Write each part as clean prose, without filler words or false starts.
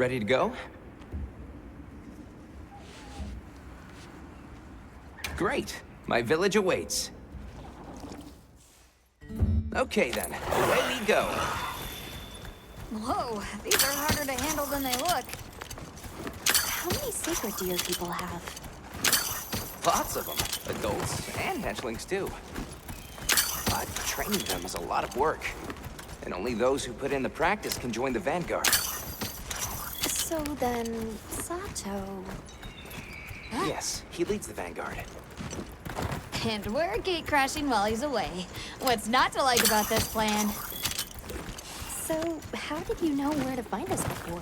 Ready to go? Great! My village awaits. Okay then, away we go. Whoa, these are harder to handle than they look. How many sacred deer people have? Lots of them, adults and hatchlings too. But training them is a lot of work. And only those who put in the practice can join the Vanguard. So then, Sato... Yes, he leads the Vanguard. And we're gate crashing while he's away. What's not to like about this plan? So, how did you know where to find us before?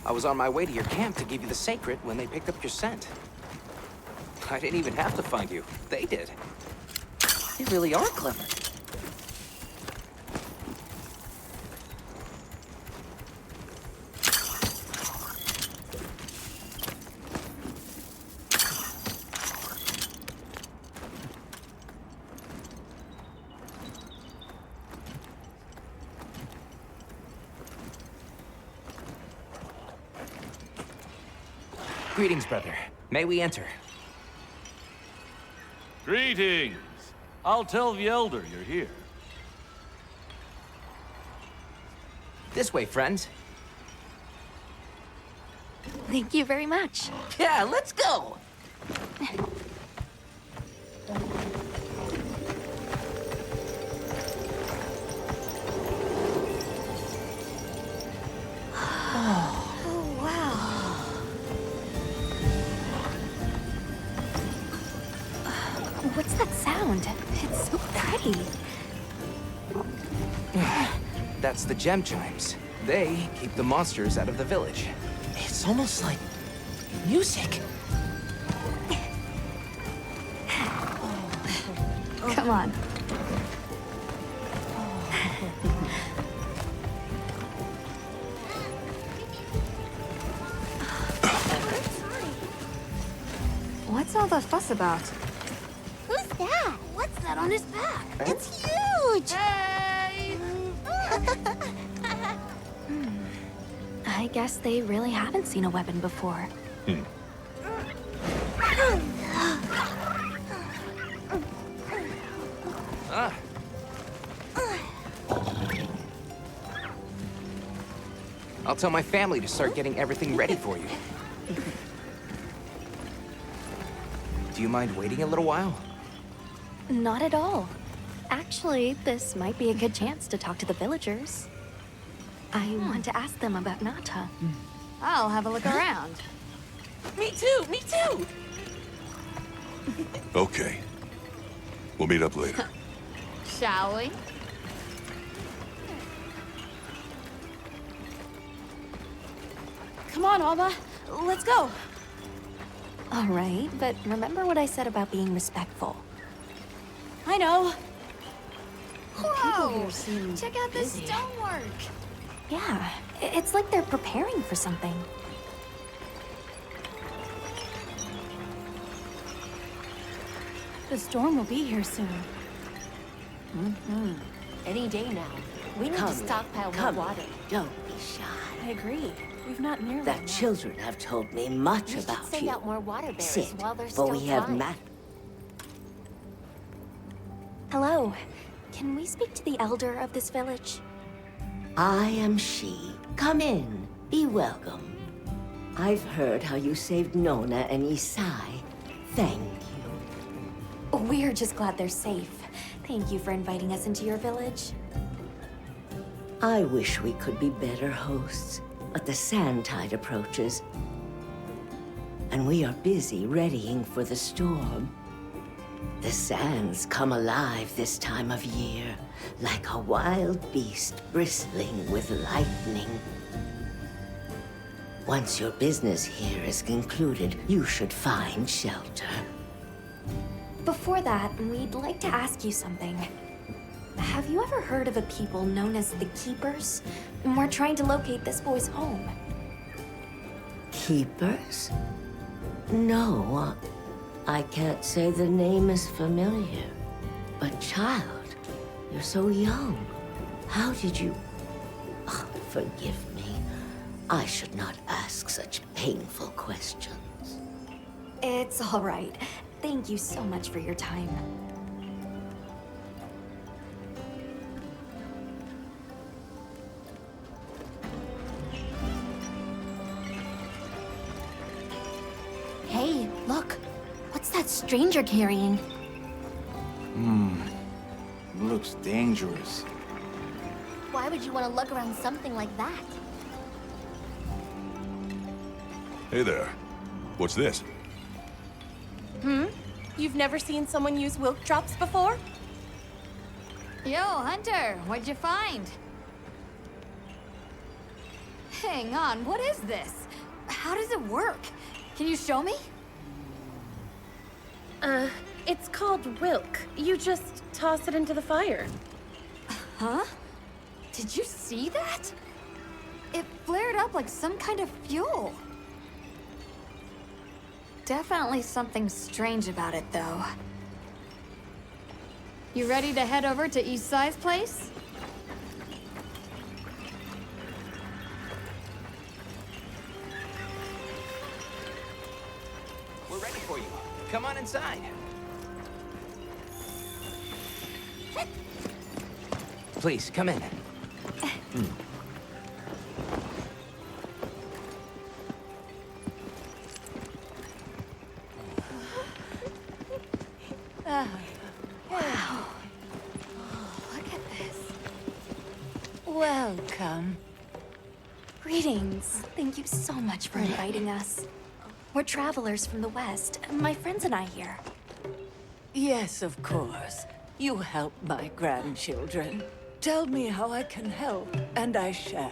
I was on my way to your camp to give you the sacred when they picked up your scent. I didn't even have to find you. They did. You really are clever. Greetings, brother. May we enter? Greetings! I'll tell the Elder you're here. This way, friends. Thank you very much. Yeah, let's go! Oh, wow. What's that sound? It's so pretty. That's the gem chimes. They keep the monsters out of the village. It's almost like music. Come on. What's all the fuss about? Who's that? What's that on his back? It's huge! Hey! I guess they really haven't seen a weapon before. Ah. I'll tell my family to start getting everything ready for you. Do you mind waiting a little while? Not at all. Actually, this might be a good chance to talk to the villagers. I want to ask them about Nata. I'll have a look around. Me too, me too! Okay. We'll meet up later. Shall we? Come on, Alma. Let's go. All right, but remember what I said about being respectful. I know. Whoa! Check out this stonework. Yeah, it's like they're preparing for something. The storm will be here soon. Any day now. We need to stockpile more water. Don't be shy. I agree. We've not nearly The enough. children have told me much We should about send you. out more water berries Sit, while they're for still we have dry. Hello. Can we speak to the elder of this village? I am she. Come in. Be welcome. I've heard how you saved Nona and Isai. Thank you. We're just glad they're safe. Thank you for inviting us into your village. I wish we could be better hosts, but the sand tide approaches. And we are busy readying for the storm. The sands come alive this time of year, like a wild beast bristling with lightning. Once your business here is concluded, you should find shelter. Before that, we'd like to ask you something. Have you ever heard of a people known as the Keepers? We're trying to locate this boy's home. Keepers? No, I can't say the name is familiar. But child, you're so young. How did you... Oh, forgive me. I should not ask such painful questions. It's all right. Thank you so much for your time. Hey, look. What's that stranger carrying? Looks dangerous. Why would you want to lug around something like that? Hey there. What's this? You've never seen someone use wilk drops before? Yo, Hunter, what'd you find? Hang on, what is this? How does it work? Can you show me? It's called wilk. You just toss it into the fire. Huh? Did you see that? It flared up like some kind of fuel. Definitely something strange about it, though. You ready to head over to East Side's place? We're ready for you. Come on inside. Please, come in. Look at this. Welcome. Greetings. Thank you so much for inviting us. We're travelers from the West, my friends and I here. Yes, of course. You help my grandchildren. Tell me how I can help, and I shall.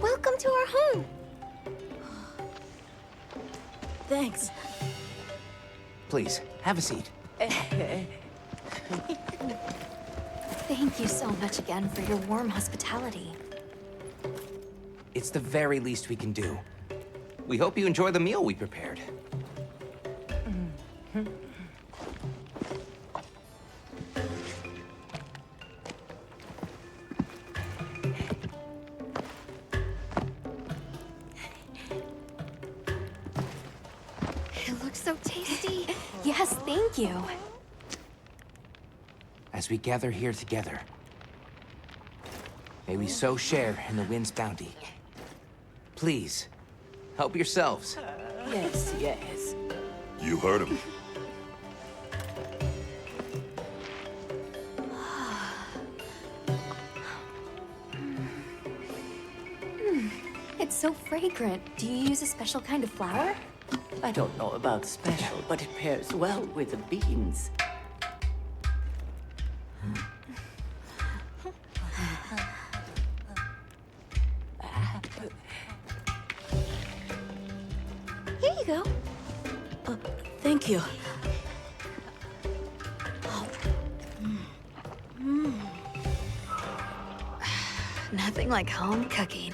Welcome to our home. Thanks. Please, have a seat. Thank you so much again for your warm hospitality. It's the very least we can do. We hope you enjoy the meal we prepared. It looks so tasty. Yes, thank you. As we gather here together, may we so share in the wind's bounty. Please, help yourselves. Yes, yes. You heard him. It's so fragrant. Do you use a special kind of flour? I don't know about special, but it pairs well with the beans. Here you go. Thank you. Nothing like home cooking.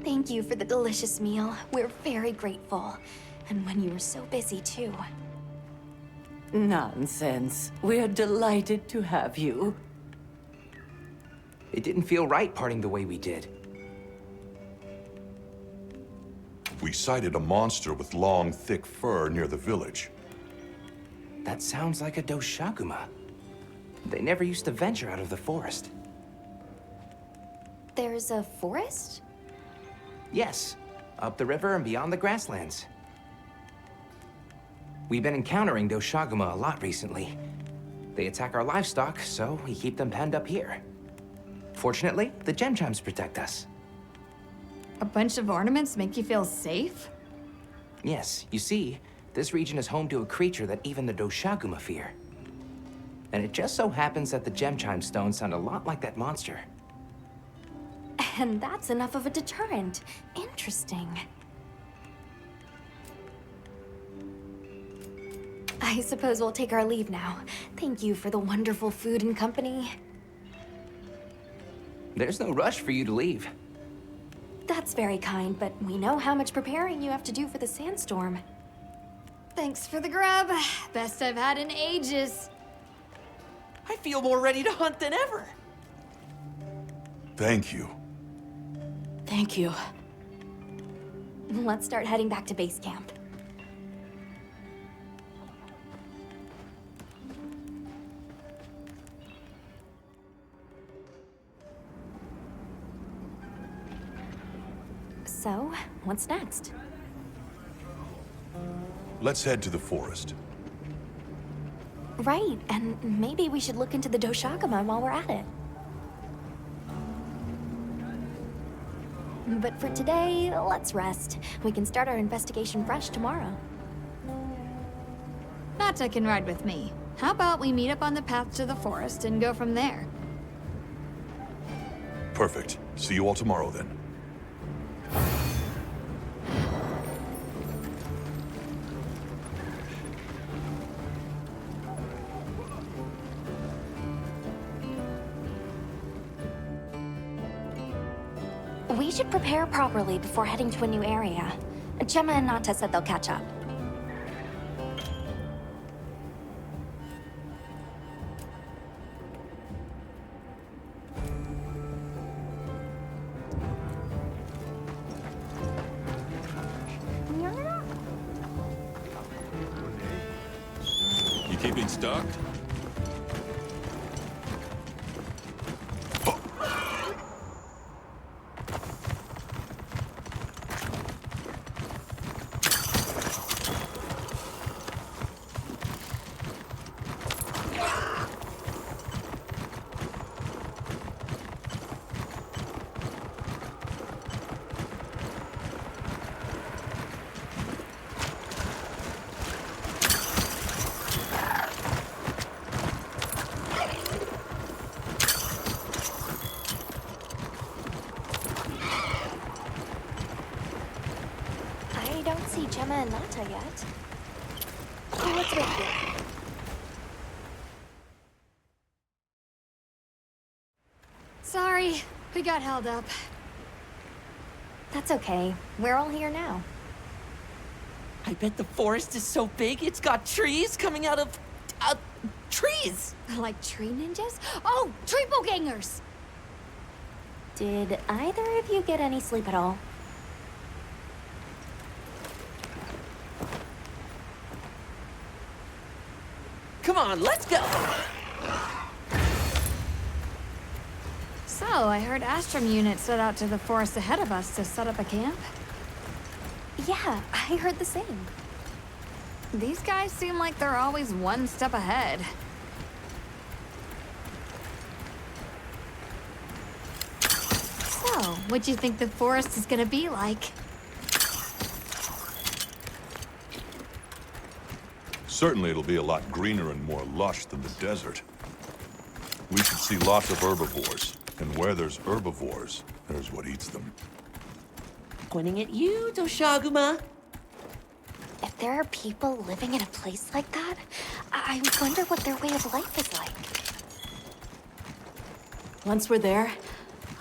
Thank you for the delicious meal. We're very grateful. And when you were so busy, too. Nonsense. We're delighted to have you. It didn't feel right parting the way we did. We sighted a monster with long, thick fur near the village. That sounds like a Doshaguma. They never used to venture out of the forest. There's a forest? Yes, up the river and beyond the grasslands. We've been encountering Doshaguma a lot recently. They attack our livestock, so we keep them penned up here. Fortunately, the gem chimes protect us. A bunch of ornaments make you feel safe? Yes, you see, this region is home to a creature that even the Doshaguma fear. And it just so happens that the gem chime stones sound a lot like that monster. And that's enough of a deterrent. Interesting. I suppose we'll take our leave now. Thank you for the wonderful food and company. There's no rush for you to leave. That's very kind, but we know how much preparing you have to do for the sandstorm. Thanks for the grub. Best I've had in ages. I feel more ready to hunt than ever. Thank you. Thank you. Let's start heading back to base camp. So, what's next? Let's head to the forest. Right, and maybe we should look into the Doshagama while we're at it. But for today, let's rest. We can start our investigation fresh tomorrow. Nata can ride with me. How about we meet up on the path to the forest and go from there? Perfect. See you all tomorrow then. We should prepare properly before heading to a new area. Gemma and Nata said they'll catch up. You keeping stocked? I don't see Gemma and Nata yet. Let's wait here. Sorry, we got held up. That's okay. We're all here now. I bet the forest is so big it's got trees coming out of... trees! Like tree ninjas? Oh, triple gangers! Did either of you get any sleep at all? Come on, let's go! So, I heard Astrum units set out to the forest ahead of us to set up a camp. Yeah, I heard the same. These guys seem like they're always one step ahead. So, what do you think the forest is gonna be like? Certainly it'll be a lot greener and more lush than the desert. We should see lots of herbivores. And where there's herbivores, there's what eats them. Pointing at you, Doshaguma. If there are people living in a place like that, I wonder what their way of life is like. Once we're there,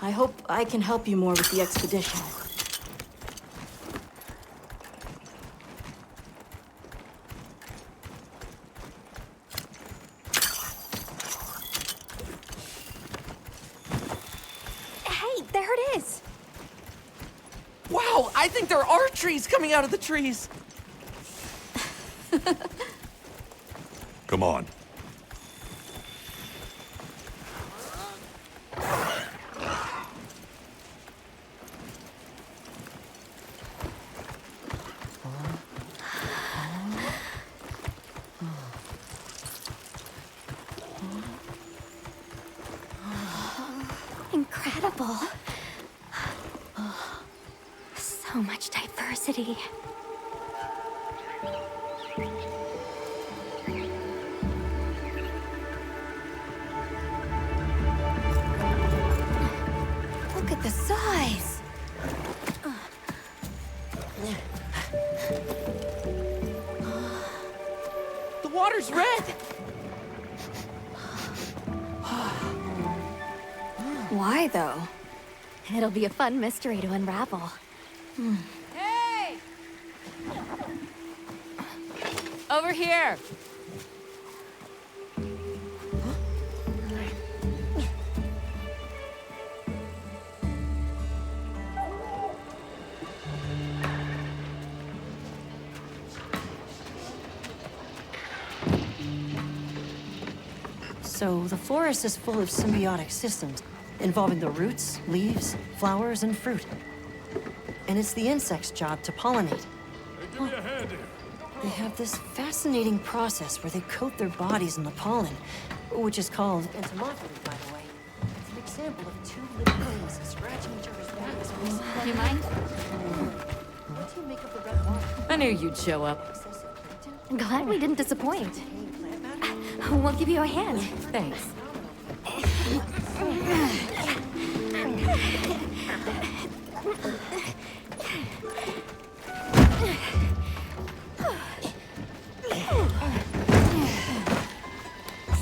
I hope I can help you more with the expedition. Hey, there it is! Wow, I think there are trees coming out of the trees. Come on. Incredible. So much diversity. Look at the size! The water's red. Why, though? It'll be a fun mystery to unravel. Hey! Over here! So, the forest is full of symbiotic systems, involving the roots, leaves, flowers, and fruit. And it's the insects' job to pollinate. Give me a hand here. They have this fascinating process where they coat their bodies in the pollen, which is called entomophagy, by the way. It's an example of two living things scratching each other's backs. You mind? What do you make of the red water? I knew you'd show up. Glad we didn't disappoint. We'll give you a hand. Thanks.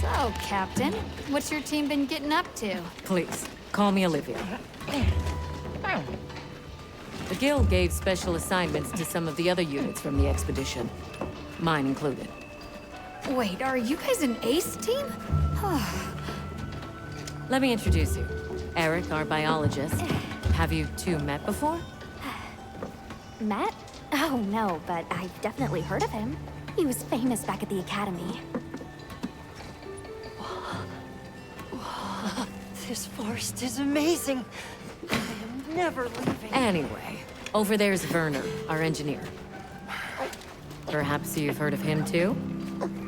So, Captain, what's your team been getting up to? Please, call me Olivia. The Guild gave special assignments to some of the other units from the expedition. Mine included. Wait, are you guys an ace team? Let me introduce you. Eric, our biologist. Have you two met before? Matt? Oh, no, but I've definitely heard of him. He was famous back at the academy. This forest is amazing. I am never leaving. Anyway, over there's Werner, our engineer. Perhaps you've heard of him too?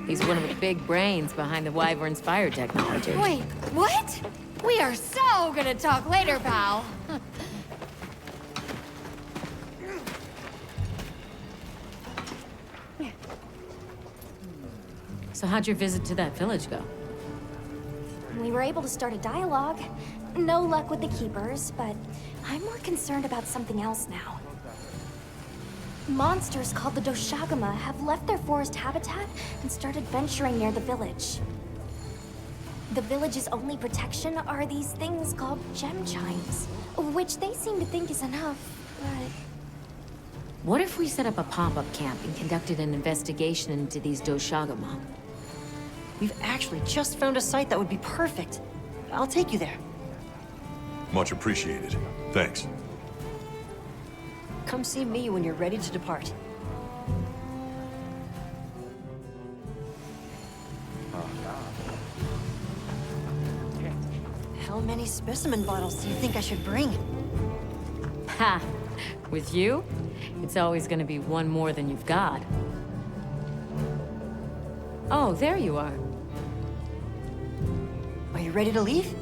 He's one of the big brains behind the Wyvern's fire technology. Wait, what? We are so gonna talk later, pal. So how'd your visit to that village go? We were able to start a dialogue. No luck with the keepers, but I'm more concerned about something else now. Monsters called the Doshagama have left their forest habitat and started venturing near the village. The village's only protection are these things called gem chimes, which they seem to think is enough, but... What if we set up a pop-up camp and conducted an investigation into these Doshagama? We've actually just found a site that would be perfect. I'll take you there. Much appreciated. Thanks. Come see me when you're ready to depart. How many specimen bottles do you think I should bring? Ha! With you, it's always gonna be one more than you've got. Oh, there you are. Are you ready to leave?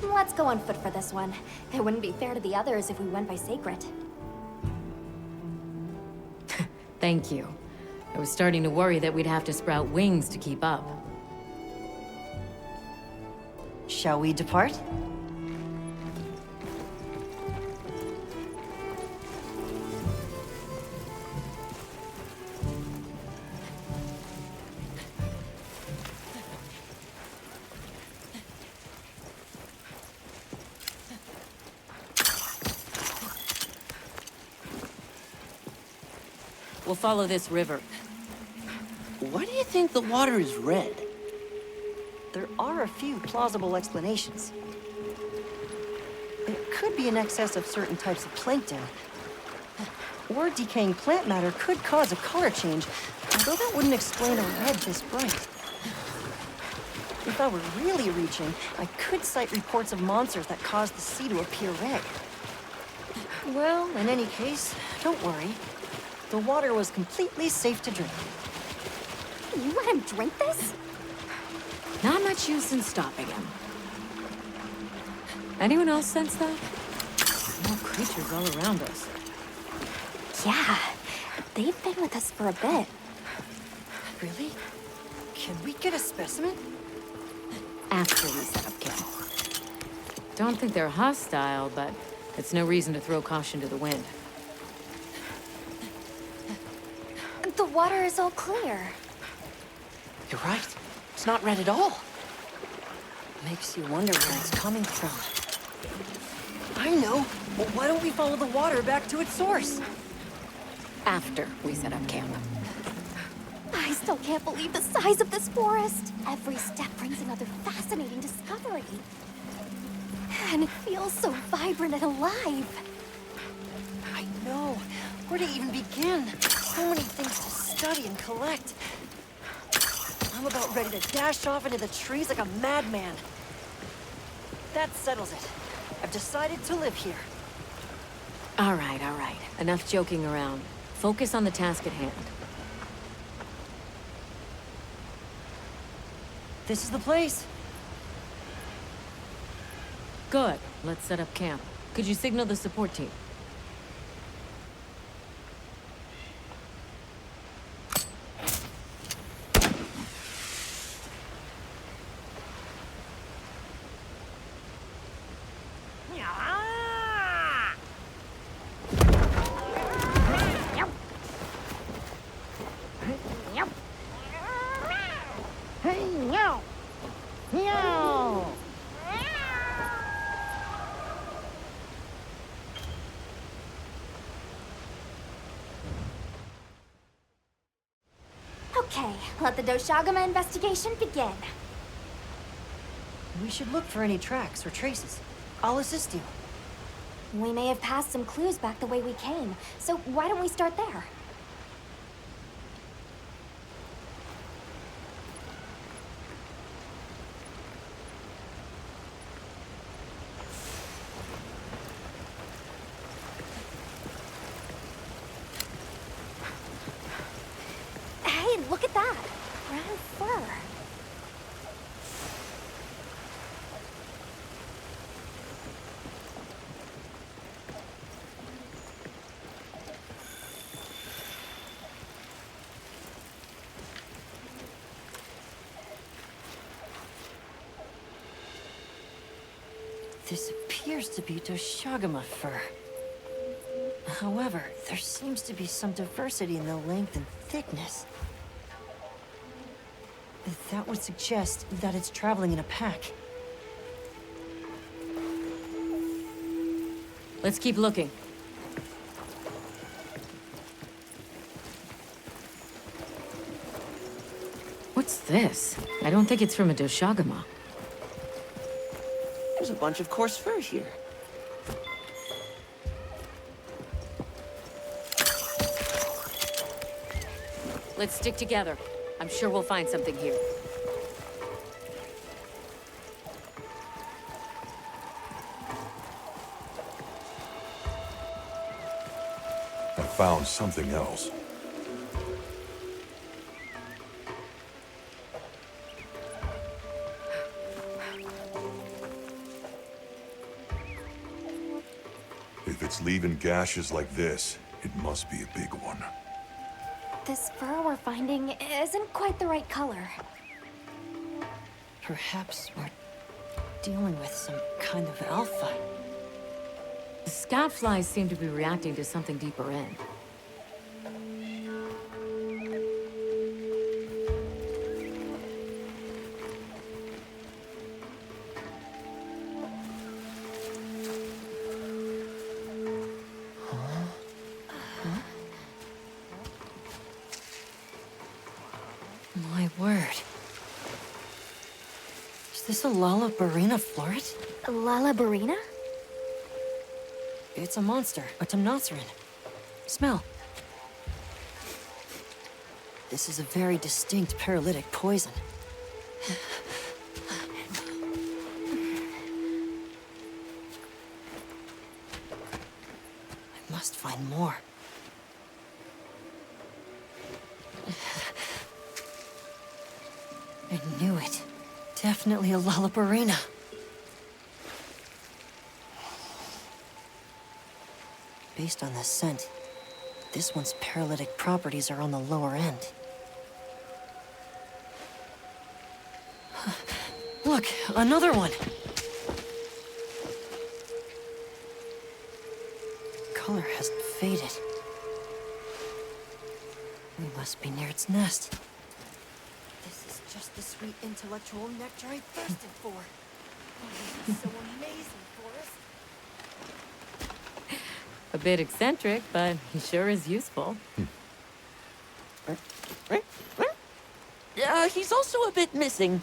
Let's go on foot for this one. It wouldn't be fair to the others if we went by sacred. Thank you. I was starting to worry that we'd have to sprout wings to keep up. Shall we depart? We'll follow this river. Why do you think the water is red? There are a few plausible explanations. It could be in excess of certain types of plankton. Or decaying plant matter could cause a color change, although that wouldn't explain a red this bright. If I were really reaching, I could cite reports of monsters that cause the sea to appear red. Well, in any case, don't worry. The water was completely safe to drink. You let him drink this? Not much use in stopping him. Anyone else sense that? More creatures all around us. Yeah, they've been with us for a bit. Really? Can we get a specimen? After we set up camp. Don't think they're hostile, but it's no reason to throw caution to the wind. The water is all clear. You're right. It's not red at all. Makes you wonder where it's coming from. I know! Well, why don't we follow the water back to its source? After we set up camp. I still can't believe the size of this forest. Every step brings another fascinating discovery. And it feels so vibrant and alive. I know. Where to even begin? So many things to study and collect. I'm about ready to dash off into the trees like a madman. That settles it. I've decided to live here. All right, all right. Enough joking around. Focus on the task at hand. This is the place. Good. Let's set up camp. Could you signal the support team? Okay, let the Doshagama investigation begin. We should look for any tracks or traces. I'll assist you. We may have passed some clues back the way we came, so why don't we start there? Hey, look at that! Brown fur. This appears to be Doshagama fur. However, there seems to be some diversity in the length and thickness. That would suggest that it's traveling in a pack. Let's keep looking. What's this? I don't think it's from a Doshagama. There's a bunch of coarse fur here. Let's stick together. I'm sure we'll find something here. I found something else. If it's leaving gashes like this, it must be a big one. This fur we're finding isn't quite the right color. Perhaps we're dealing with some kind of alpha. The scout flies seem to be reacting to something deeper in. My word. Is this a Lala Barina floret? Lala Barina? It's a monster, a Temnoceran. Smell. This is a very distinct paralytic poison. I must find more. I knew it. Definitely a Lala Barina. Based on the scent, this one's paralytic properties are on the lower end. Look, another one! Color hasn't faded. We must be near its nest. This is just the sweet intellectual nectar I thirsted for. So amazing, Forrest. A bit eccentric, but he sure is useful. He's also a bit missing.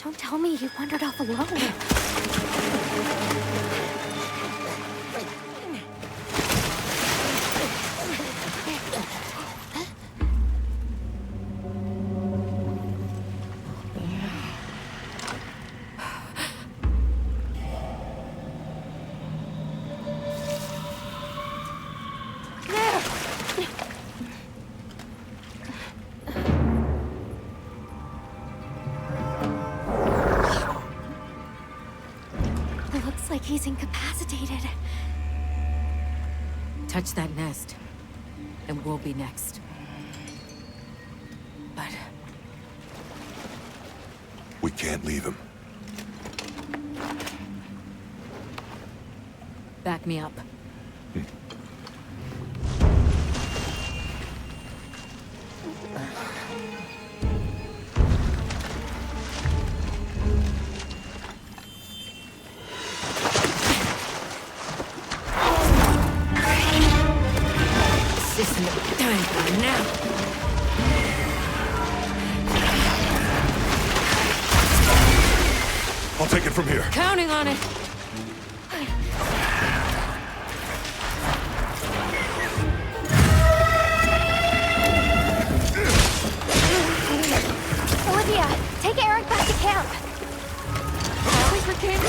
Don't tell me he wandered off alone. Looks like he's incapacitated. Touch that nest, and we'll be next. But We can't leave him. back me up. This isn't the time for now. I'll take it from here. Counting on it. Olivia, take Eric back to camp. Wait, we came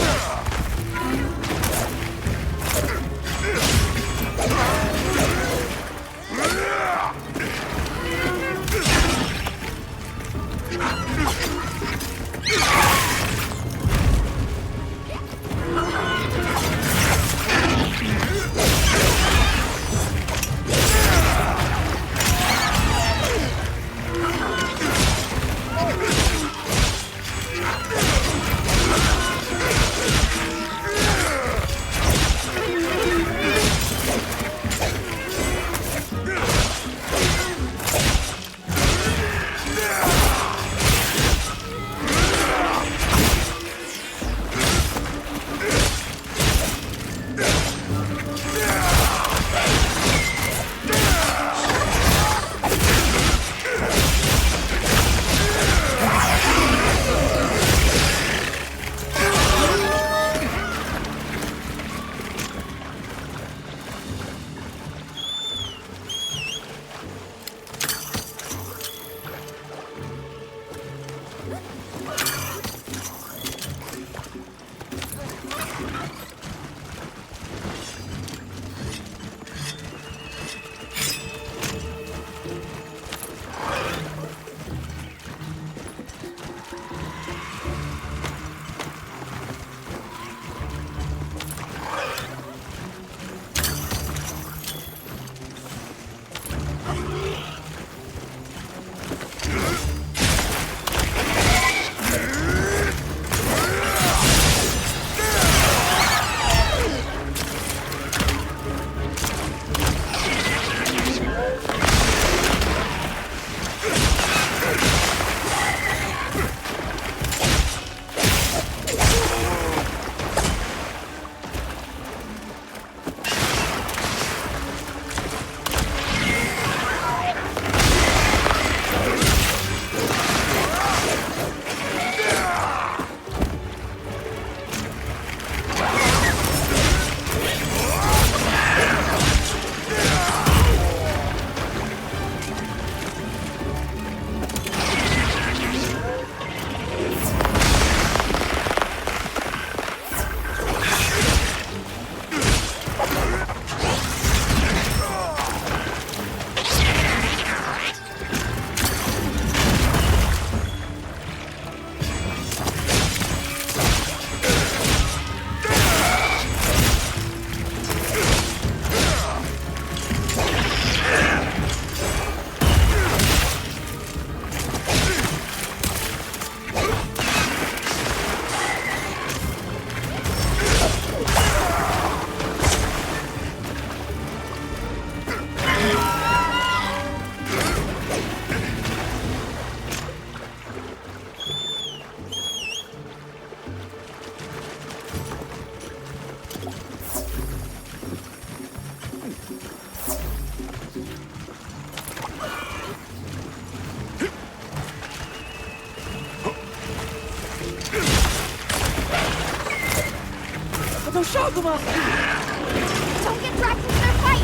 Don't get dragged into their fight!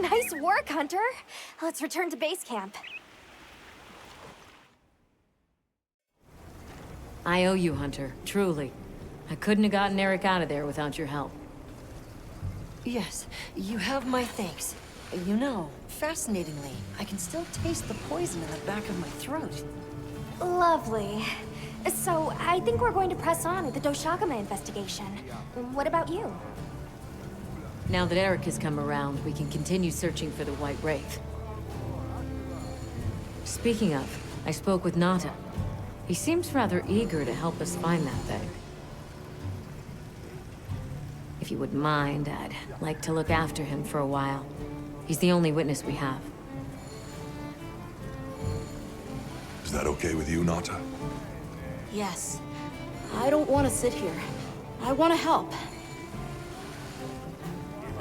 Nice work, Hunter. Let's return to base camp. I owe you, Hunter. Truly. I couldn't have gotten Eric out of there without your help. Yes, you have my thanks. You know, fascinatingly, I can still taste the poison in the back of my throat. Lovely. So, I think we're going to press on with the Doshagama investigation. What about you? Now that Eric has come around, we can continue searching for the White Wraith. Speaking of, I spoke with Nata. He seems rather eager to help us find that thing. If you wouldn't mind, I'd like to look after him for a while. He's the only witness we have. Is that okay with you, Nata? Yes. I don't want to sit here. I want to help.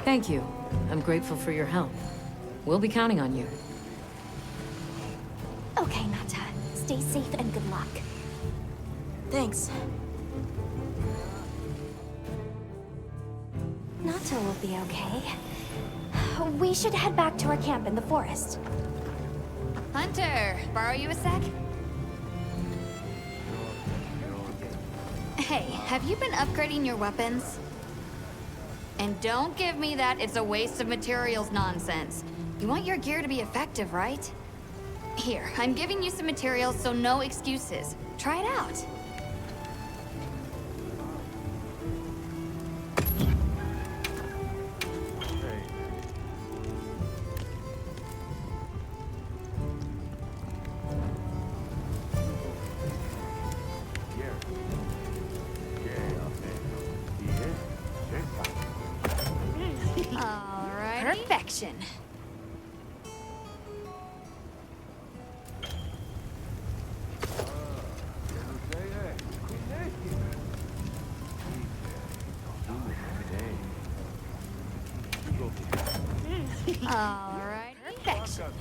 Thank you. I'm grateful for your help. We'll be counting on you. Okay, Nata. Stay safe and good luck. Thanks. Nata will be okay. We should head back to our camp in the forest. Hunter, borrow you a sec? Hey, have you been upgrading your weapons? And don't give me that it's a waste of materials nonsense. You want your gear to be effective, right? Here, I'm giving you some materials, so no excuses. Try it out. Alright. Perfection. Alright. Perfection.